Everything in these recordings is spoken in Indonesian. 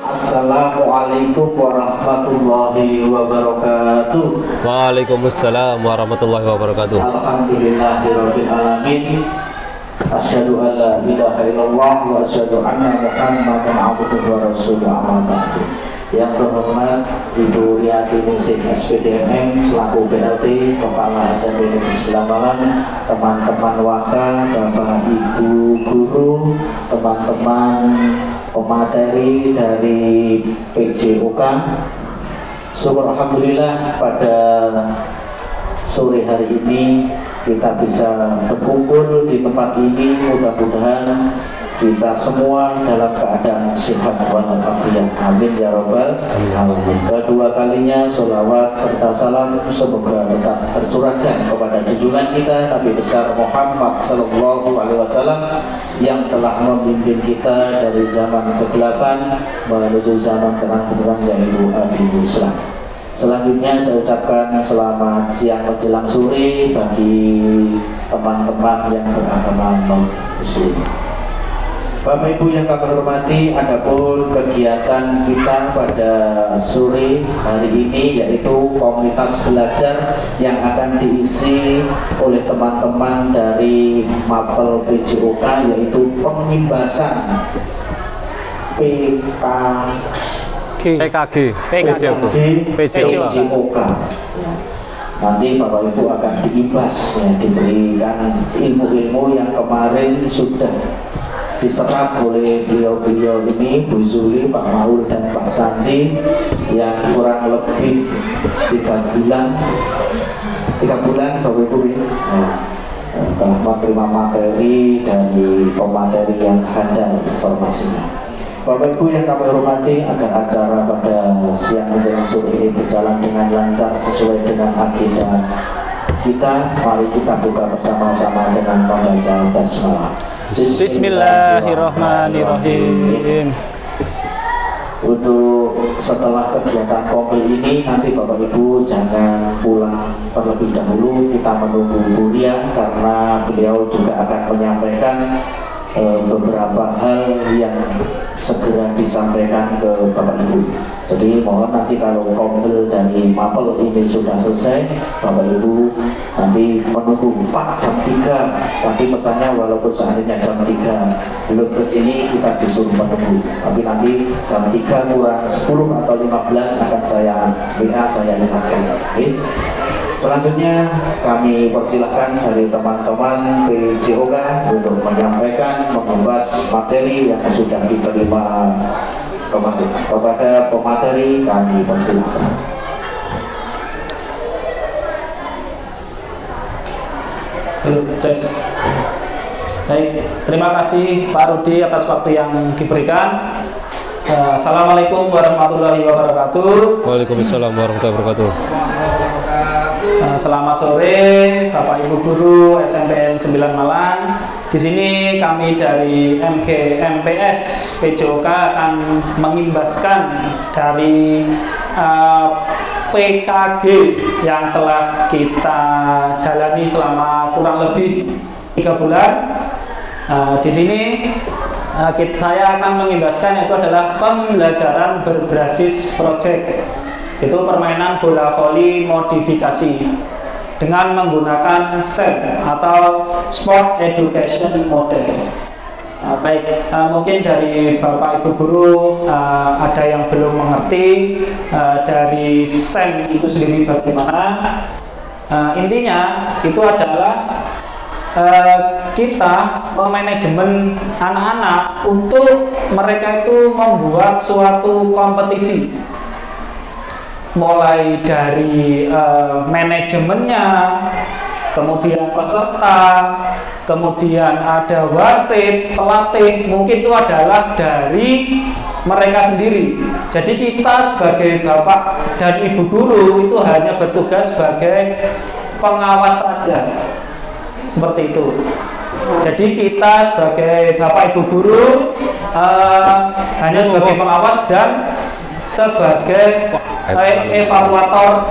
Assalamualaikum warahmatullahi wabarakatuh. Waalaikumsalam warahmatullahi wabarakatuh. Alhamdulillahirabbil alamin. Asyhadu an la ilaha illallah wa asyhadu anna Muhammadan abduhu wa rasuluh, amma ba'du. Yang terhormat Ibu Riati Ningsih SPDMM selaku BLT Kepala SMP Negeri 9 Malang, teman-teman waka, Bapak Ibu guru, teman-teman pemateri dari PJOK. Syukur alhamdulillah pada sore hari ini kita bisa berkumpul di tempat ini. Mudah-mudahan kita semua dalam keadaan sehat walafiat. Amin ya robbal alamin. Kedua kalinya sholawat serta salam semoga tetap tercurahkan kepada junjungan kita Nabi besar Muhammad sallallahu alaihi wasallam yang telah memimpin kita dari zaman kegelapan menuju zaman terang benderang, yaitu agama Islam. Selanjutnya saya ucapkan selamat siang menjelang sore bagi teman-teman yang beragama non-muslim. Bapak Ibu yang kami hormati, adapun kegiatan kita pada sore hari ini yaitu komunitas belajar yang akan diisi oleh teman-teman dari Mapel PJOK, yaitu pengimbasan PJOK. Nanti Bapak Ibu akan diimbas, ya, diberikan ilmu-ilmu yang kemarin sudah diserap oleh beliau-beliau ini, Bu Zuli, Pak Maul, dan Pak Sandi, yang kurang lebih 3 bulan Bapak Ibu ini telah menerima materi dari pemateri yang handal informasinya. Bapak Ibu yang kami hormati, agar acara pada siang menjelang sore ini berjalan dengan lancar sesuai dengan agenda kita, mari kita buka bersama-sama dengan membaca basmalah. Bismillahirrahmanirrahim. Untuk setelah kegiatan kompil ini, nanti Bapak Ibu jangan pulang terlebih dahulu, kita menunggu Bu Ria karena beliau juga akan menyampaikan beberapa hal yang segera disampaikan ke Bapak Ibu. Jadi mohon nanti kalau kompil dari Mapel ini sudah selesai, Bapak Ibu nanti menunggu Pak jam 3. Tapi pesannya walaupun seandainya jam 3 belum kesini, kita disuruh menunggu. Tapi nanti jam 3 kurang 10 atau 15 akan saya WA, saya ingatkan. Okay? Selanjutnya kami persilahkan dari teman-teman PJOK untuk menyampaikan, membahas materi yang sudah diterima kemarin. Kepada pemateri kami persilahkan. Baik, terima kasih Pak Rudi atas waktu yang diberikan. Assalamualaikum warahmatullahi wabarakatuh. Waalaikumsalam warahmatullahi wabarakatuh. Selamat sore Bapak Ibu guru SMPN 9 Malang. Di sini kami dari MPS PJOK akan mengimbaskan dari PKG yang telah kita jalani selama kurang lebih 3 bulan. Di sini saya akan mengimbaskan itu adalah pembelajaran berbasis project, itu permainan bola voli modifikasi dengan menggunakan SEM atau Sport Education Model. Baik, mungkin dari Bapak Ibu guru ada yang belum mengerti dari SEM itu sendiri bagaimana. Intinya itu adalah kita memanajemen anak-anak untuk mereka itu membuat suatu kompetisi, mulai dari manajemennya, kemudian peserta, kemudian ada wasit, pelatih, mungkin itu adalah dari mereka sendiri. Jadi kita sebagai bapak dan ibu guru itu hanya bertugas sebagai pengawas saja, seperti itu. Jadi kita sebagai bapak ibu guru hanya sebagai pengawas dan sebagai evaluator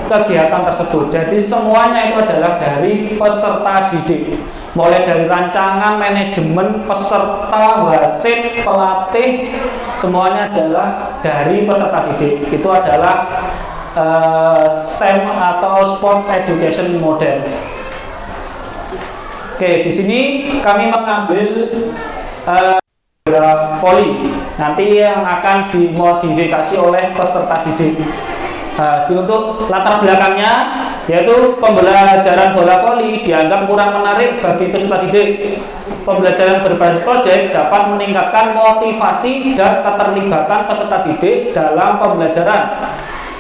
kegiatan tersebut. Jadi semuanya itu adalah dari peserta didik. mulai dari rancangan, manajemen, peserta, wasit, pelatih, semuanya adalah dari peserta didik. Itu adalah SEM atau Sport Education Model. Oke, di sini kami mengambil bola voli nanti yang akan dimodifikasi oleh peserta didik. Untuk latar belakangnya yaitu pembelajaran bola voli dianggap kurang menarik bagi peserta didik. Pembelajaran berbasis proyek dapat meningkatkan motivasi dan keterlibatan peserta didik dalam pembelajaran.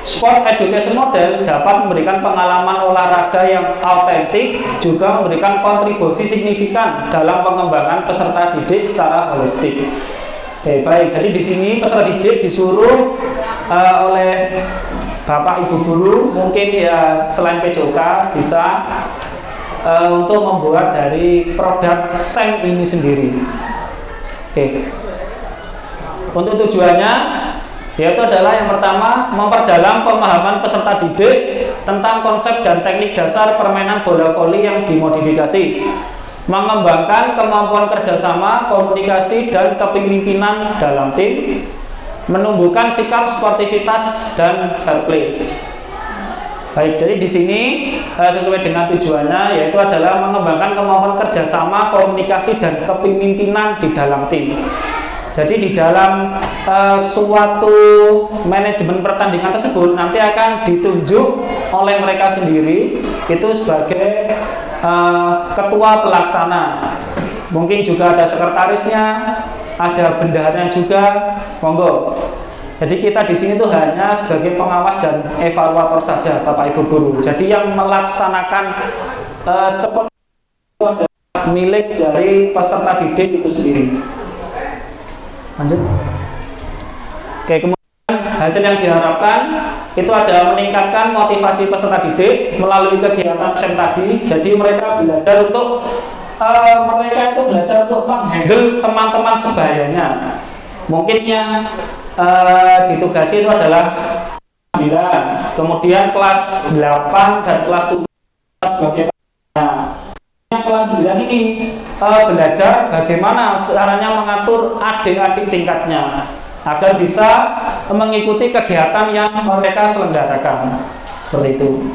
Sport Education Model dapat memberikan pengalaman olahraga yang autentik, juga memberikan kontribusi signifikan dalam pengembangan peserta didik secara holistik. Oke, baik. Jadi di sini peserta didik disuruh oleh Bapak Ibu guru, mungkin ya selain PJOK bisa untuk membuat dari produk SEM ini sendiri. Oke. Untuk tujuannya yaitu adalah yang pertama, memperdalam pemahaman peserta didik tentang konsep dan teknik dasar permainan bola voli yang dimodifikasi, mengembangkan kemampuan kerjasama, komunikasi, dan kepemimpinan dalam tim, menumbuhkan sikap sportivitas dan fair play. Baik, jadi di sini sesuai dengan tujuannya yaitu adalah mengembangkan kemampuan kerjasama, komunikasi, dan kepemimpinan di dalam tim. Jadi di dalam suatu manajemen pertandingan tersebut nanti akan ditunjuk oleh mereka sendiri itu sebagai ketua pelaksana. Mungkin juga ada sekretarisnya, ada bendaharanya juga, monggo. Jadi kita di sini tuh hanya sebagai pengawas dan evaluator saja, Bapak Ibu guru. Jadi yang melaksanakan seperti milik dari peserta didik itu sendiri. Lanjut. Oke, kemudian hasil yang diharapkan itu adalah meningkatkan motivasi peserta didik melalui kegiatan SEM tadi. Jadi mereka belajar untuk menghandle teman-teman sebayanya. Mungkin yang ditugasi itu adalah 9, kemudian kelas 8 dan kelas 7 sebagai yang kelas 9 ini belajar bagaimana caranya mengatur adik-adik tingkatnya agar bisa mengikuti kegiatan yang mereka selenggarakan. Seperti itu.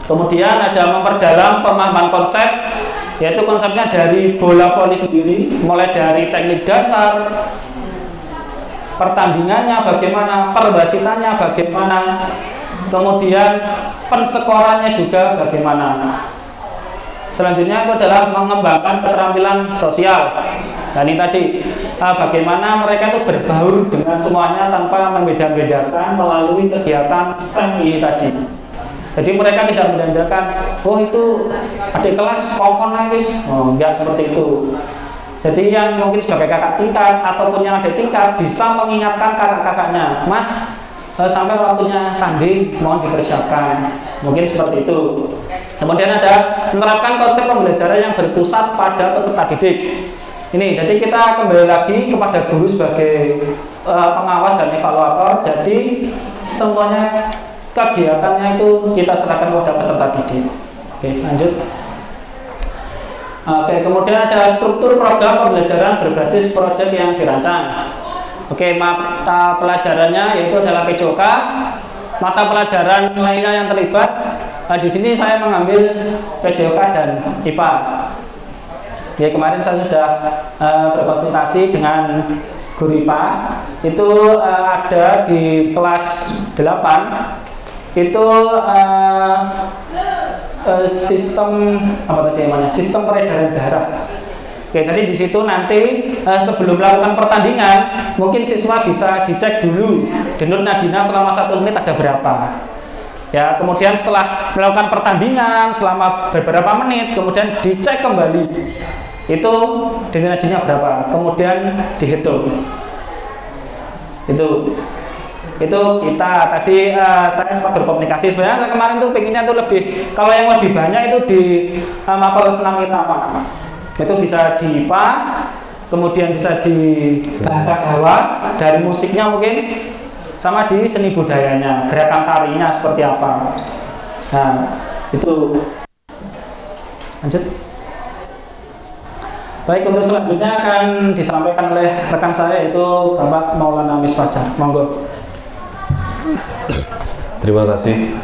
Kemudian ada memperdalam pemahaman konsep, yaitu konsepnya dari bola voli sendiri, mulai dari teknik dasar, pertandingannya bagaimana, perwasitannya bagaimana, kemudian pensekorannya juga bagaimana. Selanjutnya itu adalah mengembangkan keterampilan sosial. Dan ini tadi bagaimana mereka itu berbaur dengan semuanya tanpa membeda-bedakan melalui kegiatan SEM ini tadi. Jadi mereka tidak membedakan, oh itu adik kelas kongkon wis. Oh, enggak seperti itu. Jadi yang mungkin sebagai kakak tingkat ataupun yang adik tingkat bisa mengingatkan kakak-kakaknya, Mas, sampai waktunya tanding mohon dipersiapkan. Mungkin seperti itu. Kemudian ada menerapkan konsep pembelajaran yang berpusat pada peserta didik. Ini, jadi kita kembali lagi kepada guru sebagai pengawas dan evaluator. Jadi semuanya kegiatannya itu kita serahkan kepada peserta didik. Oke, lanjut. Oke, kemudian ada struktur program pembelajaran berbasis proyek yang dirancang. Oke, mata pelajarannya yaitu adalah PJOK. Mata pelajaran lainnya yang terlibat, di sini saya mengambil PJOK dan IPA. Ya, kemarin saya sudah berkonsultasi dengan guru IPA. Itu ada di kelas 8. Itu sistem apa tadi namanya? Sistem peredaran darah. Oke, tadi di situ nanti sebelum melakukan pertandingan, mungkin siswa bisa dicek dulu denyut nadinya selama 1 menit ada berapa. Ya, kemudian setelah melakukan pertandingan selama beberapa menit, kemudian dicek kembali itu denyut nadinya berapa, kemudian dihitung. Itu kita tadi saya sempat berkomunikasi. Sebenarnya saya kemarin tuh pengennya tuh lebih, kalau yang lebih banyak itu di mapel senam utama. Itu bisa di IPA, kemudian bisa di bahasa Jawa, dari musiknya mungkin, sama di seni budayanya, gerakan tarinya seperti apa. Nah, itu lanjut. Baik, untuk selanjutnya akan disampaikan oleh rekan saya yaitu Bapak Maulana Misfajar. Monggo. Terima kasih.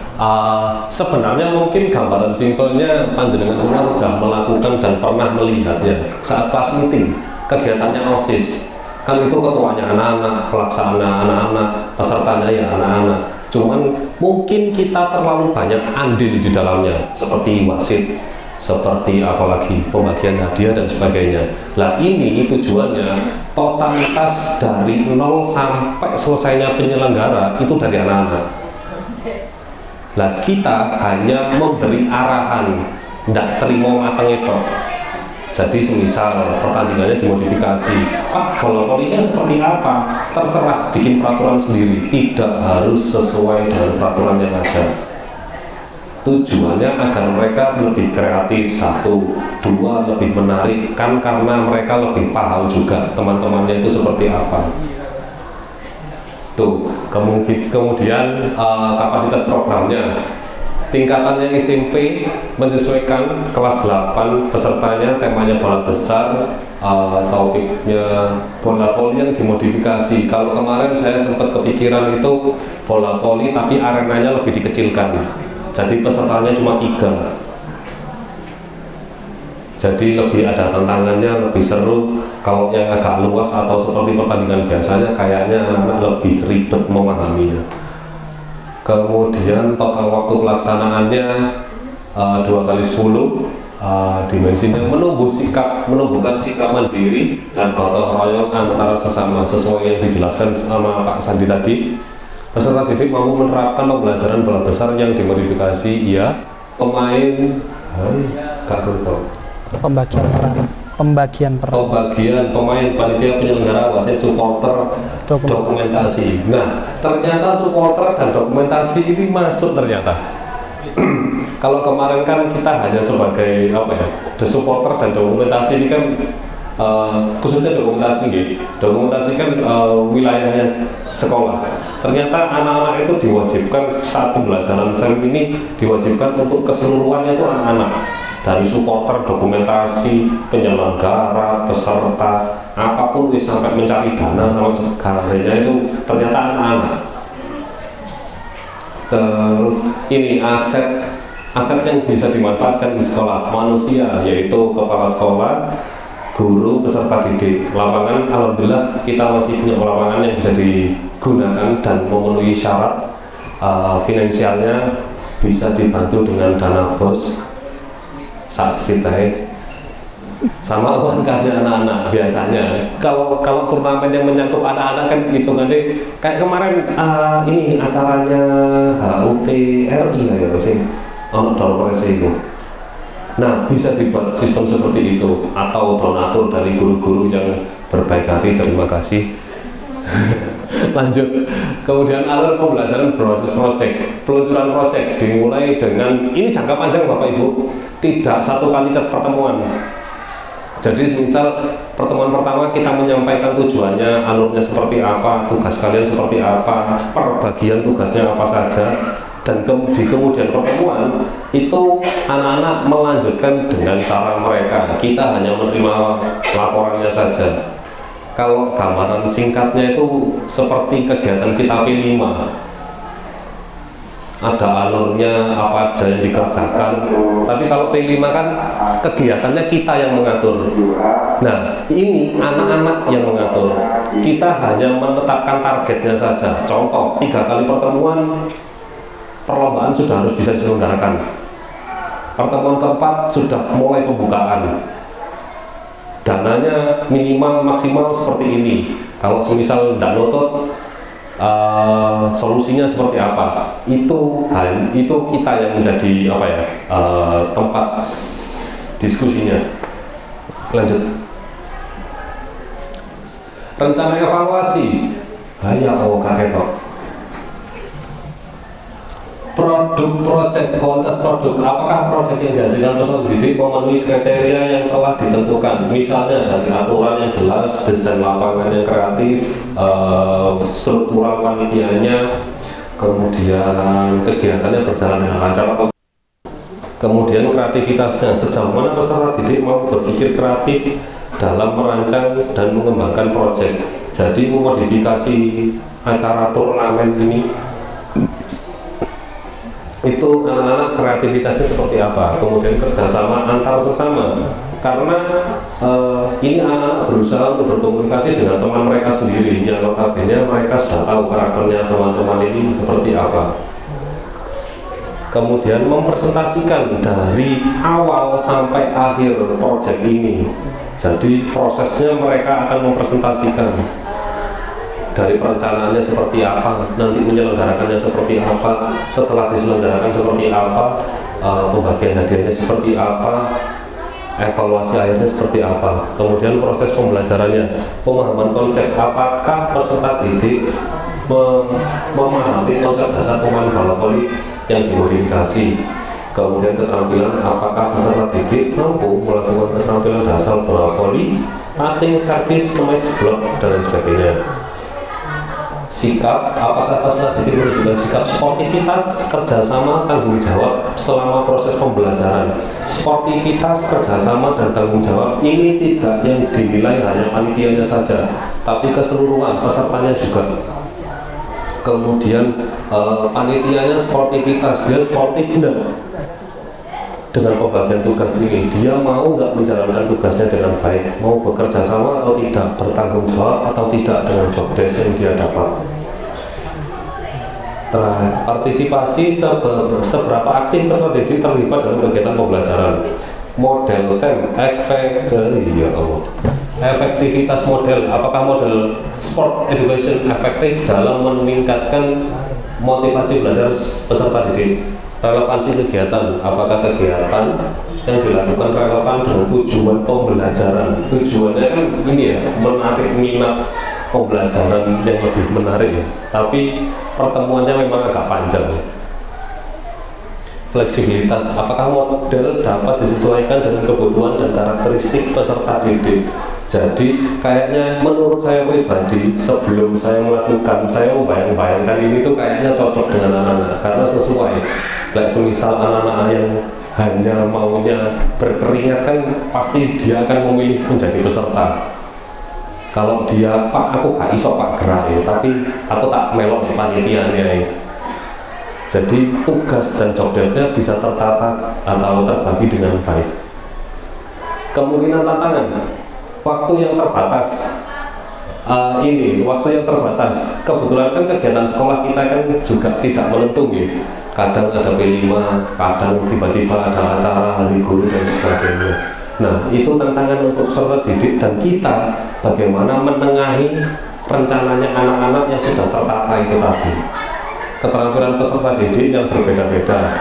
Sebenarnya mungkin gambaran simpelnya panjenengan semua sudah melakukan dan pernah melihatnya saat kelas meeting, kegiatannya OSIS. Kan itu ketuanya anak-anak, pelaksana anak-anak, pesertanya ya anak-anak. Cuman mungkin kita terlalu banyak andil di dalamnya, seperti wasit, seperti apalagi pembagian hadiah dan sebagainya. Nah ini tujuannya totalitas dari 0 sampai selesainya penyelenggara itu dari anak-anak. Nah kita hanya memberi arahan, tidak terima matang itu. Jadi semisal pertandingannya dimodifikasi, Pak bola volinya seperti apa? Terserah, bikin peraturan sendiri, tidak harus sesuai dengan peraturan yang ada. Tujuannya agar mereka lebih kreatif, 1, 2 lebih menarik, kan karena mereka lebih paham juga teman-temannya itu seperti apa. Tuh, kemudian kapasitas programnya, tingkatannya SMP menyesuaikan kelas 8 pesertanya, temanya bola besar, topiknya bola voli yang dimodifikasi. Kalau kemarin saya sempat kepikiran itu bola voli tapi arenanya lebih dikecilkan. Jadi pesertanya cuma 3. Jadi lebih ada tantangannya, lebih seru. Kalau yang agak luas atau seperti pertandingan biasanya kayaknya anak lebih ribet memahaminya. Kemudian total waktu pelaksanaannya 2x10. Dimensinya menumbuhkan sikap mandiri dan gotong royong antara sesama sesuai yang dijelaskan sama Pak Sandi tadi. Peserta didik mampu menerapkan pembelajaran bola besar yang dimodifikasi. Iya, pemain Pembagian pemain, panitia penyelenggara, wasit, supporter, dokumentasi. Nah, ternyata supporter dan dokumentasi ini masuk ternyata. Kalau kemarin kan kita hanya sebagai the supporter dan dokumentasi ini kan khususnya dokumentasi gitu. Dokumentasi kan wilayahnya sekolah. Ternyata anak-anak itu diwajibkan saat pembelajaran SEM ini diwajibkan untuk keseluruhannya itu anak-anak. Dari supporter, dokumentasi, penyelenggara, peserta, apapun sampai mencari dana sama segalanya itu ternyata anak-anak. Terus ini aset yang bisa dimanfaatkan di sekolah manusia, yaitu kepala sekolah, guru, peserta didik. Lapangan, alhamdulillah kita masih punya lapangan yang bisa digunakan dan memenuhi syarat. Finansialnya bisa dibantu dengan dana BOS, sastritai, sama uang kasnya anak-anak. Biasanya kalau turnamen yang menyangkut anak-anak kan hitungannya kayak kemarin ini acaranya HUTRI ya sih, itu. Nah, bisa dibuat sistem seperti itu, atau donatur dari guru-guru yang berbaik hati, terima kasih. Lanjut, kemudian alur pembelajaran project, peluncuran project dimulai dengan ini jangka panjang Bapak Ibu, tidak satu kali pertemuan. Jadi misal pertemuan pertama kita menyampaikan tujuannya, alurnya seperti apa, tugas kalian seperti apa, perbagian tugasnya apa saja. Dan di kemudian pertemuan itu anak-anak melanjutkan dengan cara mereka, kita hanya menerima laporannya saja. Kalau gambaran singkatnya itu seperti kegiatan kita P5, ada alurnya, apa aja yang dikerjakan. Tapi kalau P5 kan kegiatannya kita yang mengatur. Nah ini anak-anak yang mengatur, kita hanya menetapkan targetnya saja. Contoh, 3 kali pertemuan, perlombaan sudah harus bisa diselenggarakan. Pertemuan keempat sudah mulai pembukaan. Dananya minimal maksimal seperti ini. Kalau semisal tidak notut, solusinya seperti apa? Itu kita yang menjadi tempat diskusinya. Lanjut. Rencana evaluasi. Kaget kok. Produk proyek, kualitas produk, apakah proyek yang dihasilkan peserta didik memenuhi kriteria yang telah ditentukan, misalnya dari aturan yang jelas, desain lapangan yang kreatif, struktural panitianya, kemudian kegiatannya berjalan dengan lancar, kemudian kreativitasnya, sejauh mana peserta didik mau berpikir kreatif dalam merancang dan mengembangkan proyek. Jadi memodifikasi acara turnamen ini itu anak-anak kreativitasnya seperti apa, kemudian kerjasama antar sesama, karena ini anak-anak berusaha untuk berkomunikasi dengan teman mereka sendiri yang notabene mereka sudah tahu karakternya teman-teman ini seperti apa. Kemudian mempresentasikan dari awal sampai akhir proyek ini. Jadi prosesnya mereka akan mempresentasikan dari perencanaannya seperti apa, nanti menyelenggarakannya seperti apa, setelah diselenggarakan seperti apa, pembagian hadiahnya seperti apa, evaluasi akhirnya seperti apa, kemudian proses pembelajarannya, pemahaman konsep, apakah peserta didik memahami konsep dasar pemain bola voli yang dimodifikasi, kemudian keterampilan, apakah peserta didik mampu melakukan keterampilan dasar bola voli, passing, servis, smash, block, dan lain sebagainya. Sikap, apakah peserta didik menunjukkan sikap sportivitas, kerjasama, tanggung jawab selama proses pembelajaran. Sportivitas, kerjasama, dan tanggung jawab ini tidak yang dinilai hanya panitianya saja, tapi keseluruhan pesertanya juga. Kemudian panitianya sportivitas, dia sportif enggak dengan pembagian tugas ini, dia mau nggak menjalankan tugasnya dengan baik, mau bekerja sama atau tidak, bertanggung jawab atau tidak dengan job desk yang dia dapat. Terakhir, partisipasi seberapa aktif peserta didik terlibat dalam kegiatan pembelajaran. Model SEM, efektivitas model, apakah model sport education efektif dalam meningkatkan motivasi belajar peserta didik. Relevansi kegiatan, apakah kegiatan yang dilakukan relevan dengan tujuan pembelajaran. Tujuannya kan ini ya, menarik minat pembelajaran yang lebih menarik ya, tapi pertemuannya memang agak panjang. Fleksibilitas, apakah model dapat disesuaikan dengan kebutuhan dan karakteristik peserta didik. Jadi kayaknya menurut saya pribadi, sebelum saya melakukan, saya membayang-bayangkan ini tuh kayaknya cocok dengan anak-anak karena sesuai. Semisal anak-anak yang hanya maunya berkeringat kan pasti dia akan memilih menjadi peserta. Kalau dia, Pak aku gak iso Pak gerak ya, tapi aku tak melok nih panitianya ya. Jadi tugas dan job desk-nya bisa tertata atau terbagi dengan baik. Kemungkinan tantangan, waktu yang terbatas. Waktu yang terbatas. Kebetulan kan kegiatan sekolah kita kan juga tidak menentu ya. Kadang ada P5, kadang tiba-tiba ada acara hari guru dan sebagainya. Nah, itu tantangan untuk peserta didik dan kita bagaimana menengahi rencananya anak-anak yang sudah tertata itu tadi. Keterampilan peserta didik yang berbeda-beda.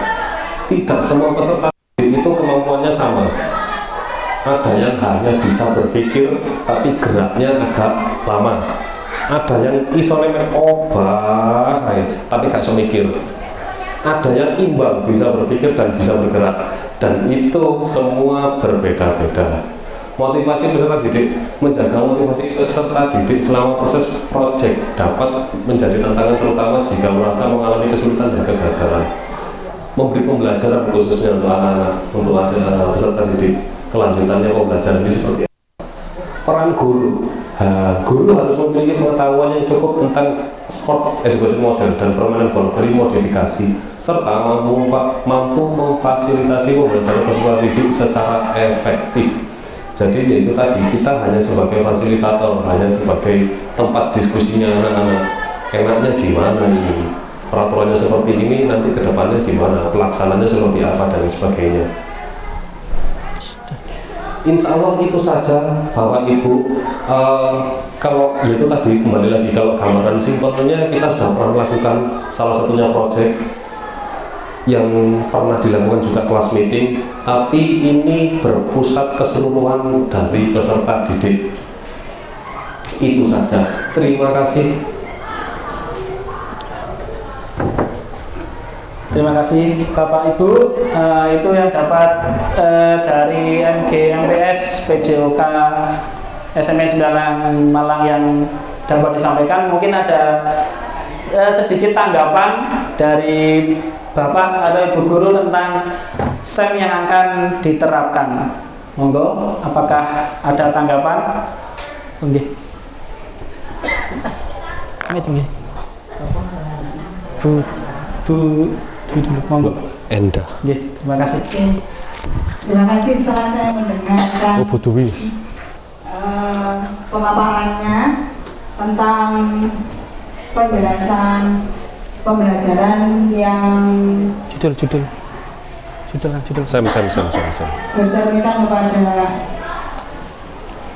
Tidak semua peserta didik itu kemampuannya sama. Ada yang hanya bisa berpikir tapi geraknya agak lama. Ada yang isolemen tapi gak bisa mikir. Ada yang imbang, bisa berpikir dan bisa bergerak, dan itu semua berbeda-beda. Motivasi peserta didik, menjaga motivasi peserta didik selama proses proyek dapat menjadi tantangan terutama jika merasa mengalami kesulitan dan kegagalan. Memberi pembelajaran khususnya untuk anak-anak, untuk peserta didik, kelanjutannya pembelajaran ini seperti apa? Peran guru. Guru harus memiliki pengetahuan yang cukup tentang sport education model dan permainan bola voli modifikasi, serta mampu memfasilitasi pembelajaran peserta didik secara efektif. Jadi yaitu tadi, kita hanya sebagai fasilitator, hanya sebagai tempat diskusinya anak-anak. Enaknya gimana ini? Peraturannya seperti ini, nanti kedepannya gimana? Pelaksananya seperti apa dan sebagainya. Insya Allah itu saja Bapak Ibu. Kalau itu tadi kembali lagi, kalau gambaran simpelnya kita sudah pernah melakukan salah satunya proyek yang pernah dilakukan juga kelas meeting, tapi ini berpusat keseluruhan dari peserta didik. Itu saja. Terima kasih. Terima kasih Bapak Ibu. Itu yang dapat dari MGMPS PJOK SMK 9 Malang yang dapat disampaikan. Mungkin ada sedikit tanggapan dari Bapak atau Ibu Guru tentang SEM yang akan diterapkan. Monggo, apakah ada tanggapan? Nggih. Nggih. Bu dulu, monggo. Endah. Nggih, terima kasih. Oke. Terima kasih setelah saya mendengarkan Oh, Bu Dwi. pemaparannya tentang pembelajaran yang Judul. Sam. bercerminan kepada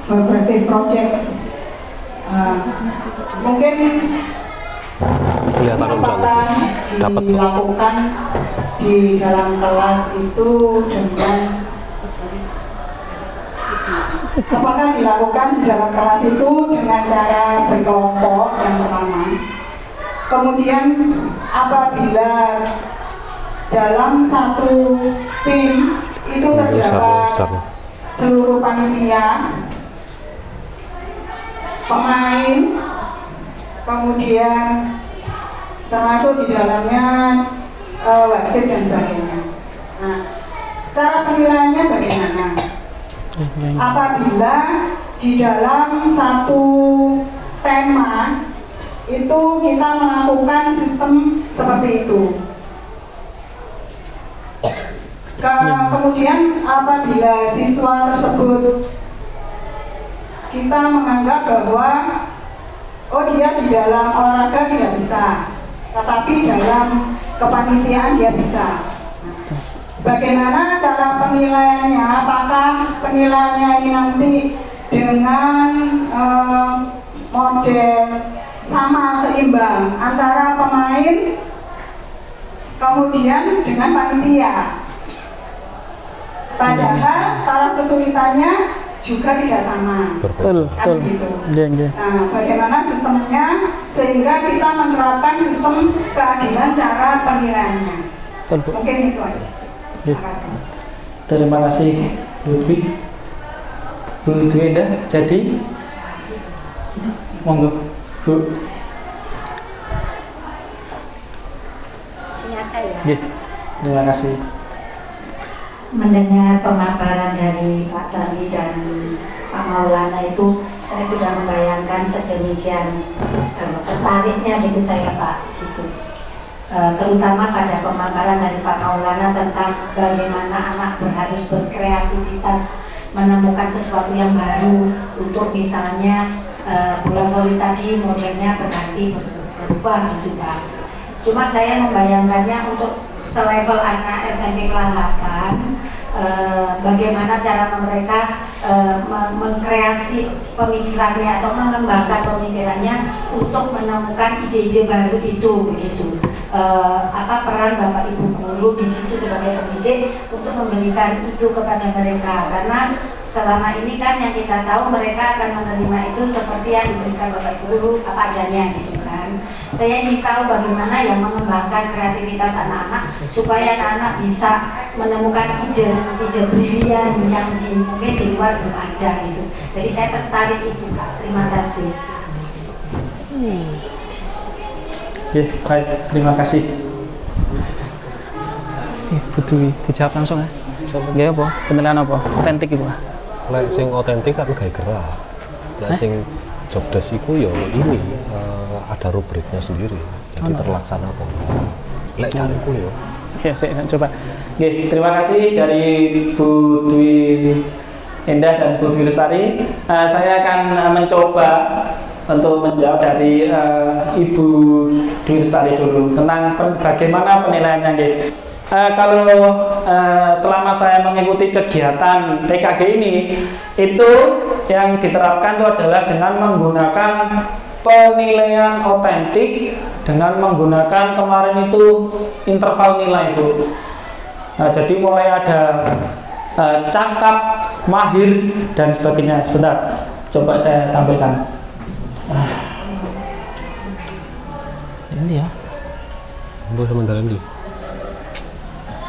berbasis project. Mungkin Kelihatan jauh. Dapat. dilakukan di dalam kelas itu dengan apakah dilakukan di dalam kelas itu dengan cara berkelompok yang pertama. Kemudian apabila dalam satu tim itu terdapat seluruh panitia, pemain, kemudian termasuk di dalamnya wasit dan sebagainya. Nah, cara penilaiannya bagaimana? Apabila di dalam satu tema itu kita melakukan sistem seperti itu. Kemudian apabila siswa tersebut kita menganggap bahwa dia di dalam olahraga tidak bisa, tetapi dalam kepanitiaan dia bisa. Bagaimana cara penilaiannya? Apakah penilaiannya ini nanti dengan model sama seimbang antara pemain kemudian dengan panitia? Padahal taraf kesulitannya juga tidak sama. Betul. Gitu. Nggih. Nah, bagaimana sistemnya sehingga kita menerapkan sistem keadilan cara penilaiannya. Betul, Bu. Mungkin itu aja. Terima kasih. Terima kasih, Bu Dwi. Bu Dwi Endah, jadi monggo, Bu. Singkat saya. Nggih. Terima kasih. Mendengar pemaparan dari Pak Sandi dan Pak Maulana itu, saya sudah membayangkan sedemikian tertariknya gitu saya Pak gitu. Terutama pada pemaparan dari Pak Maulana tentang bagaimana anak harus berkreativitas menemukan sesuatu yang baru untuk misalnya bola voli tadi modelnya berganti berubah gitu Pak. Cuma saya membayangkannya untuk selevel anak SMP kelas 8 bagaimana cara mereka mengkreasi pemikirannya atau mengembangkan pemikirannya untuk menemukan ide-ide baru itu begitu. Apa peran Bapak Ibu guru di situ sebagai pendidik untuk memberikan itu kepada mereka, karena selama ini kan yang kita tahu mereka akan menerima itu seperti yang diberikan Bapak Ibu guru apa adanya gitu kan. Saya ingin tahu bagaimana yang mengembangkan kreativitas anak-anak supaya anak-anak bisa menemukan ide brilian yang mungkin di luar belum ada gitu. Jadi saya tertarik itu Pak. Terima kasih. Baik, terima kasih. Bu Dwi, dijawab langsung ya. Nggih apa? Penilaian apa? Otentik iku. Lek sing otentik kan gawe gerak. Lek sing job desk iku ya ini ada rubriknya sendiri. Jadi terlaksana apa enggak. Lek cariku ya. Oke, saya coba. Nggih, terima kasih dari Bu Dwi Endah dan Bu Dwi Lestari. Saya akan mencoba untuk menjawab dari Ibu Dwi Lestari dulu tentang bagaimana penilaiannya. Kalau selama saya mengikuti kegiatan PKG ini, itu yang diterapkan itu adalah dengan menggunakan penilaian otentik dengan menggunakan kemarin itu interval nilai Bu. Jadi mulai ada cakap, mahir dan sebagainya. Sebentar, coba saya tampilkan. Ini ya. Boleh sementara ini.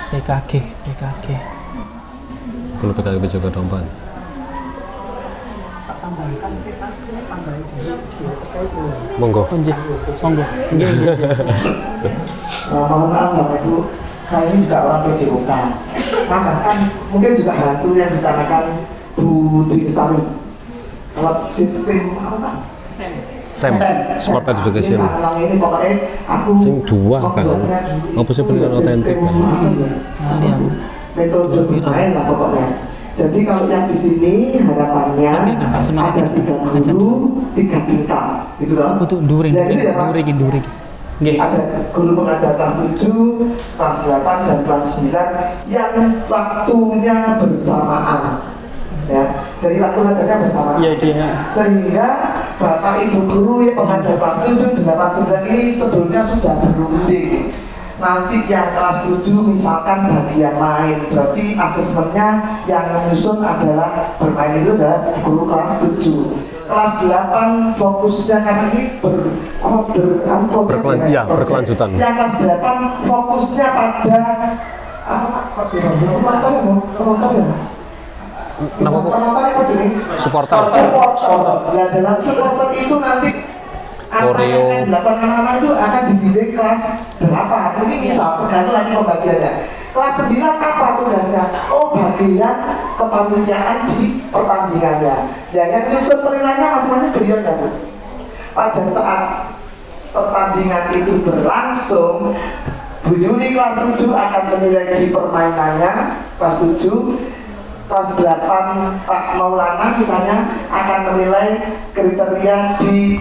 PKG. Kalau PKG juga domban. Monggo. Monggo. Mohon maaf Bapak Ibu, saya ini juga orang PJOK. bahkan mungkin juga hantu yang ditanakan Bu Dwi Lestari. Kalau sistem apa? Sam, Smart Education. Ini pokoknya aku Sing dua kan. Apa sih pendidikan otentik kan? Metode bermain lah pokoknya. Jadi kalau yang di sini harapannya ada 3 guru, 3 tingkat, gitu loh. Ya gitu ya Pak. Ada guru pengajar kelas 7, kelas 8, dan kelas 9 yang waktunya bersamaan. Ya, jadi waktu belajarnya bersamaan. Sehingga Bapak Ibu guru yang pengajar kelas 7, 8, 9 ini sebelumnya sudah berunding. Nanti yang kelas 7 misalkan bagian main, berarti asesmennya yang menyusun adalah bermain itu adalah guru kelas 7. Kelas 8 fokusnya karena ini berkelanjutan. Yang kelas 8 fokusnya pada Supporter. Nah, dalam supporter itu nanti Koreo. anak-anak itu akan dibimbing kelas 8. Ini misal tergantung nanti pembagiannya. Kelas 9 apa tugasnya? Oh, bagian kepanitiaan di pertandingannya. Ya, yang menyusun penilaiannya masing-masing beliau ya, Bu. Pada saat pertandingan itu berlangsung, Bu Yuli kelas 7 akan menilai di permainannya kelas 7. Kelas 8 Pak Maulana misalnya akan menilai kriteria di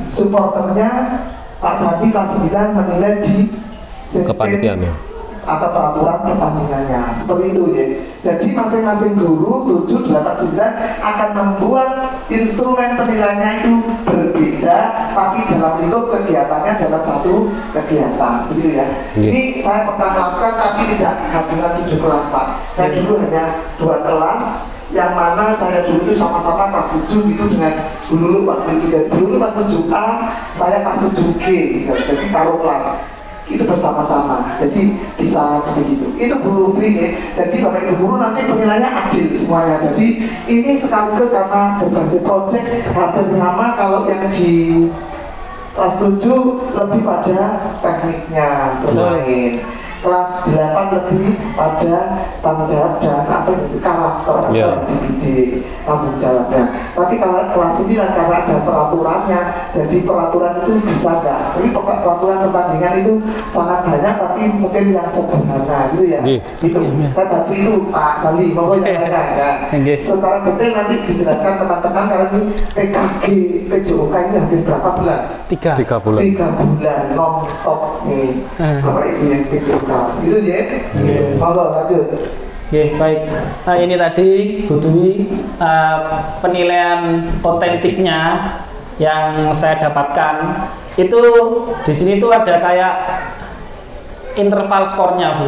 supporternya. Pak Sandi kelas 9 menilai di sistem Kepanitiaannya atau peraturan pertandingannya, seperti itu ya. Jadi masing-masing guru 7, 8, 9 akan membuat instrumen penilaiannya itu berbeda, tapi dalam lingkup kegiatannya dalam satu kegiatan, begitu ya. Ini saya pernah lakukan tapi tidak gabungan 7 kelas Pak. Saya dulu hanya 2 kelas, yang mana saya dulu itu sama-sama kelas 7 gitu dengan dulu waktu itu. Dan dulu kelas 7A, saya kelas 7G, jadi paruh kelas. Itu bersama-sama, jadi bisa begitu. Itu Bu Bri ya. Jadi Bapak Ibu guru nanti penilaiannya adil semuanya. Jadi ini sekaligus karena berbasis project hampir sama. Kalau yang di kelas 7 lebih pada tekniknya bermain. Kelas 8 lebih pada tanggung jawab dan karakter yang dididik, tanggung jawabnya. Tapi kalau kelas 9 karena ada peraturannya, jadi peraturan itu bisa nggak? Ini peraturan pertandingan itu sangat banyak, tapi mungkin yang sederhana gitu ya. Itu saya bantu itu Pak Sandi, mau yang lainnya. Secara detail nanti dijelaskan teman-teman karena ini PKG, PJOK ini hampir berapa bulan? 3 bulan. 3 bulan non-stop nih Bapak Ibu yang PJOK. Itu ya. Monggo lanjut. Oke, baik. Nah, ini tadi Bu Dwi penilaian otentiknya yang saya dapatkan itu di sini tuh ada kayak interval skornya, Bu.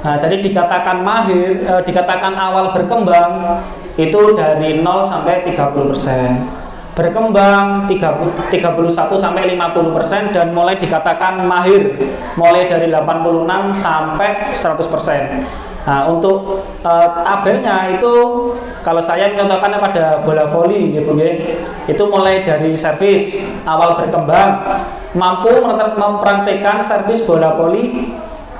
Nah, jadi dikatakan mahir, dikatakan awal berkembang itu dari 0 sampai 30%. Berkembang 31 sampai 50% dan mulai dikatakan mahir mulai dari 86 sampai 100%. Nah, untuk tabelnya itu kalau saya mencontohkan pada bola voli gitu ya. Itu mulai dari servis awal berkembang mampu mempraktikkan servis bola voli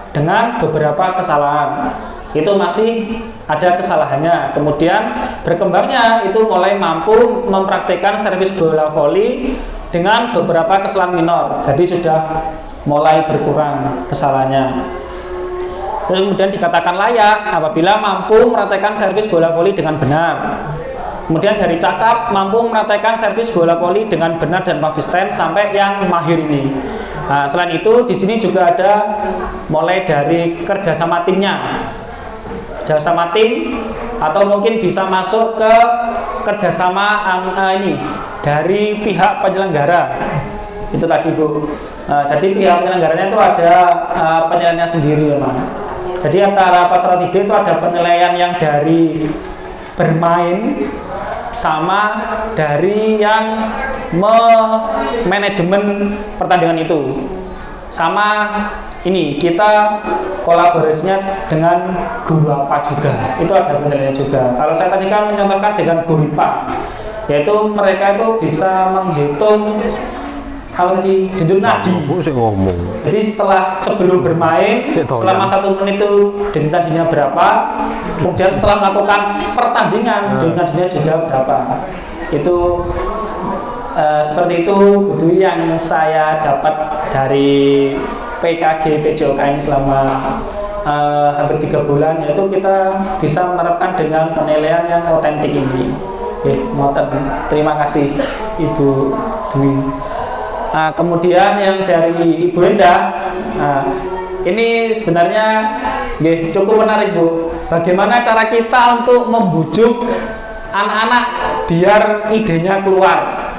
dengan beberapa kesalahan. Itu masih ada kesalahannya. Kemudian berkembangnya itu mulai mampu mempraktikkan servis bola voli dengan beberapa kesalahan minor. Jadi sudah mulai berkurang kesalahannya. Kemudian dikatakan layak apabila mampu mempraktikkan servis bola voli dengan benar. Kemudian dari cakap mampu mempraktikkan servis bola voli dengan benar dan konsisten sampai yang mahir ini. Nah, selain itu di sini juga ada mulai dari kerjasama timnya. Kerjasama tim atau mungkin bisa masuk ke kerjasama ini dari pihak penyelenggara itu tadi Bu. Jadi pihak penyelenggaranya itu ada penilaiannya sendiri memang. Jadi antara peserta didik itu ada penilaian yang dari bermain sama dari yang manajemen pertandingan itu. Sama ini kita kolaborasinya dengan guru apa juga, itu ada penilaiannya juga. Kalau saya tadi kan mencontohkan dengan guru IPA, yaitu mereka itu bisa menghitung apa tadi, denyut nadi. Bu sih ngomong. Jadi sebelum bermain, selama 1 menit itu denyut nadinya berapa, kemudian setelah melakukan pertandingan denyut nadinya juga berapa. Itu seperti itu yang saya dapat dari PKG PJOK ini selama hampir 3 bulan, yaitu kita bisa menerapkan dengan penilaian yang otentik ini. Terima kasih Ibu Dwi. Nah, kemudian yang dari Ibu Endah, ini sebenarnya cukup menarik Bu. Bagaimana cara kita untuk membujuk anak-anak biar idenya keluar.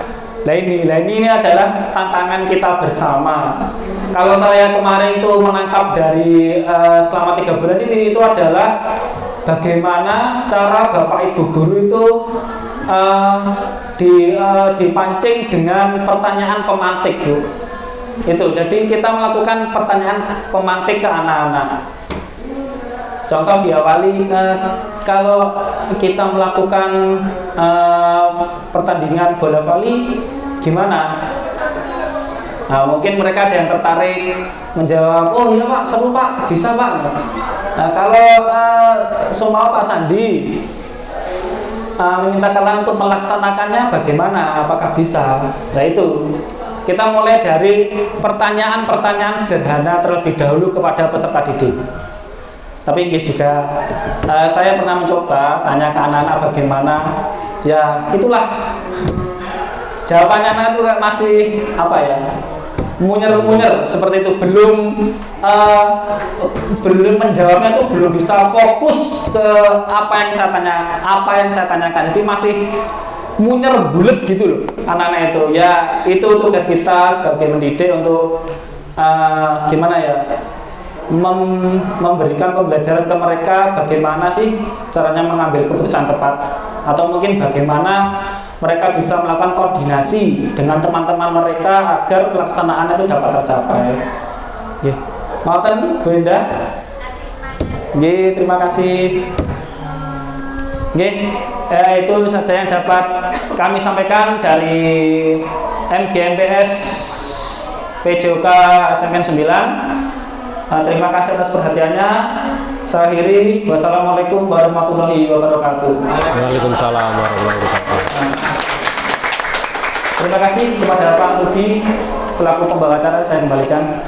Nah ini adalah tantangan kita bersama. Kalau saya kemarin itu menangkap dari selama 3 bulan ini, itu adalah bagaimana cara Bapak Ibu guru itu dipancing dengan pertanyaan pemantik Bu. Itu jadi kita melakukan pertanyaan pemantik ke anak-anak. Contoh diawali kalau kita melakukan pertandingan bola voli gimana? Nah, mungkin mereka ada yang tertarik menjawab, oh iya Pak, seru Pak, bisa Pak. Nah, kalau semua Pak Sandi meminta kalian untuk melaksanakannya bagaimana? Apakah bisa? Nah itu kita mulai dari pertanyaan-pertanyaan sederhana terlebih dahulu kepada peserta didik. Tapi ini juga saya pernah mencoba tanya ke anak-anak bagaimana, ya itulah jawabannya anak itu masih apa ya, munyer-munyer seperti itu, belum menjawabnya itu belum bisa fokus ke apa yang saya tanyakan, jadi masih munyer bulet gitu loh anak-anak itu. Ya itu tugas kita sebagai pendidik untuk gimana ya, memberikan pembelajaran ke mereka bagaimana sih caranya mengambil keputusan tepat, atau mungkin bagaimana mereka bisa melakukan koordinasi dengan teman-teman mereka agar pelaksanaan itu dapat tercapai. Mauten Bu Endah. Terima kasih. Itu saja yang dapat kami sampaikan dari MGMPS PJOK SMN 9. Terima kasih atas perhatiannya. Saya akhiri. Wassalamualaikum warahmatullahi wabarakatuh. Waalaikumsalam warahmatullahi wabarakatuh. Terima kasih kepada Pak Rudi selaku pembawa acara, saya kembalikan.